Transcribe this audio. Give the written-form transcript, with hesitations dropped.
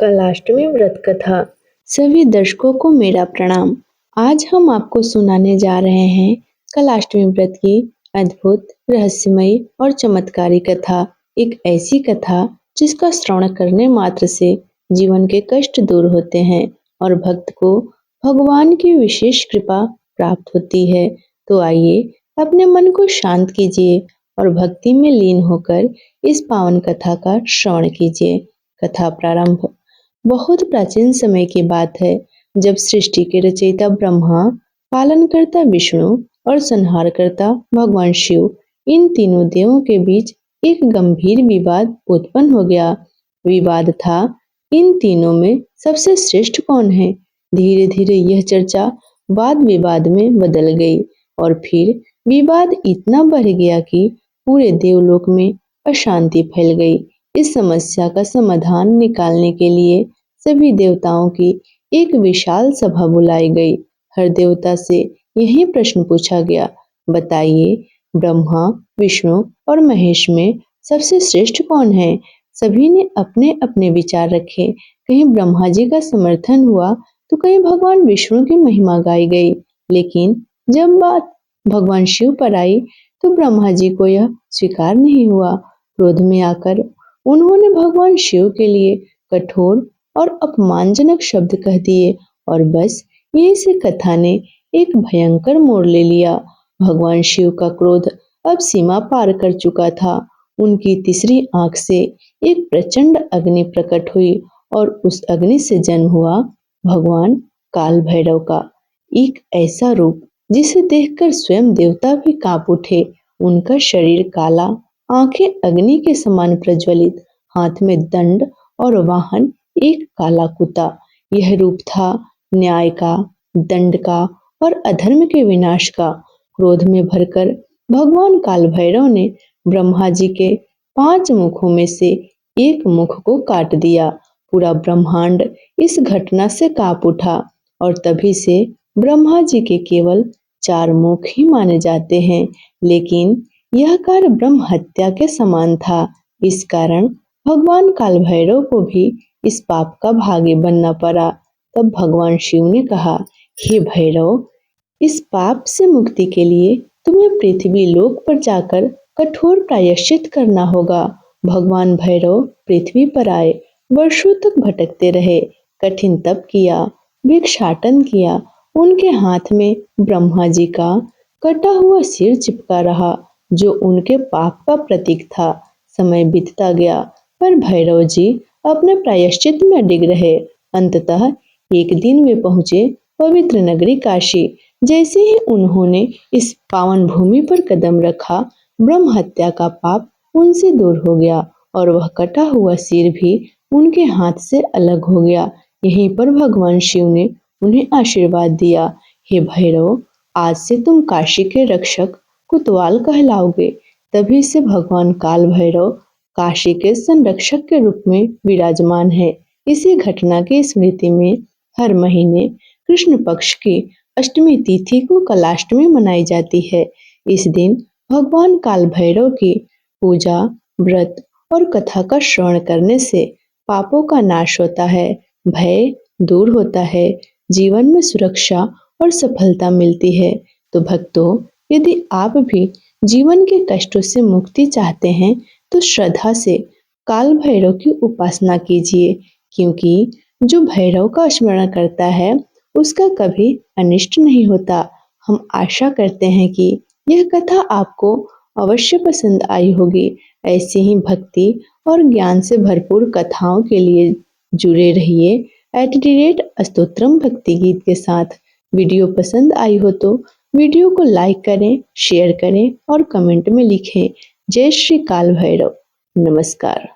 कलाष्टमी व्रत कथा। सभी दर्शकों को मेरा प्रणाम। आज हम आपको सुनाने जा रहे हैं कलाष्टमी व्रत की अद्भुत, रहस्यमयी और चमत्कारी कथा। एक ऐसी कथा जिसका श्रवण करने मात्र से जीवन के कष्ट दूर होते हैं और भक्त को भगवान की विशेष कृपा प्राप्त होती है। तो आइए अपने मन को शांत कीजिए और भक्ति में लीन होकर इस पावन कथा का श्रवण कीजिए। कथा प्रारंभ। बहुत प्राचीन समय की बात है, जब सृष्टि के रचयिता ब्रह्मा, पालनकर्ता विष्णु और संहारकर्ता भगवान शिव, इन तीनों देवों के बीच एक गंभीर विवाद उत्पन्न हो गया। विवाद था, इन तीनों में सबसे श्रेष्ठ कौन है। धीरे धीरे यह चर्चा वाद विवाद में बदल गई और फिर विवाद इतना बढ़ गया कि पूरे देवलोक में अशांति फैल गई। इस समस्या का समाधान निकालने के लिए सभी देवताओं की एक विशाल सभा बुलाई गई। हर देवता से यही प्रश्न पूछा गया, बताइए ब्रह्मा, विष्णु और महेश में सबसे श्रेष्ठ कौन है। सभी ने अपने अपने विचार रखे। कहीं ब्रह्मा जी का समर्थन हुआ तो कहीं भगवान विष्णु की महिमा गाई गई। लेकिन जब बात भगवान शिव पर आई तो ब्रह्मा जी को यह स्वीकार नहीं हुआ। क्रोध में आकर उन्होंने भगवान शिव के लिए कठोर और अपमानजनक शब्द कह दिए और बस यहीं से कथा ने एक भयंकर मोड़ ले लिया। भगवान शिव का क्रोध अब सीमा पार कर चुका था। उनकी तीसरी आंख से एक प्रचंड अग्नि प्रकट हुई और उस अग्नि से जन्म हुआ भगवान काल भैरव का एक ऐसा रूप जिसे देखकर स्वयं देवता भी कांप उठे। उनका शरीर काला, आंखें अग्नि के समान प्रज्वलित, हाथ में दंड और वाहन एक काला कुत्ता। यह रूप था न्याय का, दंड का और अधर्म के विनाश का। क्रोध में भरकर भगवान काल भैरव ने ब्रह्मा जी के 5 मुखों में से एक मुख को काट दिया। पूरा ब्रह्मांड इस घटना से कांप उठा और तभी से ब्रह्मा जी के केवल 4 मुख ही माने जाते हैं। लेकिन यह कार्य ब्रह्म हत्या के समान था। इस कारण भगवान काल भैरव को भी इस पाप का भागी बनना पड़ा। तब भगवान शिव ने कहा, हे भैरव, इस पाप से मुक्ति के लिए तुम्हें पृथ्वी लोक पर जाकर कठोर प्रायश्चित करना होगा। भगवान भैरव पृथ्वी पर आए, वर्षों तक भटकते रहे, कठिन तप किया, भिक्षाटन किया। उनके हाथ में ब्रह्मा जी का कटा हुआ सिर चिपका रहा, जो उनके पाप का प्रतीक था। समय बीतता गया पर भैरव जी अपने प्रायश्चित में अडिग रहे। अंततः एक दिन वे पहुंचे पवित्र नगरी काशी। जैसे ही उन्होंने इस पावन भूमि पर कदम रखा, ब्रह्म हत्या का पाप उनसे दूर हो गया और वह कटा हुआ सिर भी उनके हाथ से अलग हो गया। यहीं पर भगवान शिव ने उन्हें आशीर्वाद दिया, हे भैरव, आज से तुम काशी के रक्षक कोतवाल कहलाओगे। तभी से भगवान काल भैरव काशी के संरक्षक के रूप में विराजमान है। इसी घटना की स्मृति में हर महीने कृष्ण पक्ष की अष्टमी तिथि को कलाष्टमी मनाई जाती है। इस दिन भगवान काल भैरव की पूजा, व्रत और कथा का श्रवण करने से पापों का नाश होता है, भय दूर होता है, जीवन में सुरक्षा और सफलता मिलती है। तो भक्तों, यदि आप भी जीवन के कष्टों से मुक्ति चाहते हैं तो श्रद्धा से काल भैरव की उपासना कीजिए, क्योंकि जो भैरव का स्मरण करता है उसका कभी अनिष्ट नहीं होता। हम आशा करते हैं कि यह कथा आपको अवश्य पसंद आई होगी। ऐसी ही भक्ति और ज्ञान से भरपूर कथाओं के लिए जुड़े रहिए @स्तोत्रम भक्ति गीत के साथ। वीडियो पसंद आई हो तो वीडियो को लाइक करें, शेयर करें और कमेंट में लिखें, जय श्री काल भैरव। नमस्कार।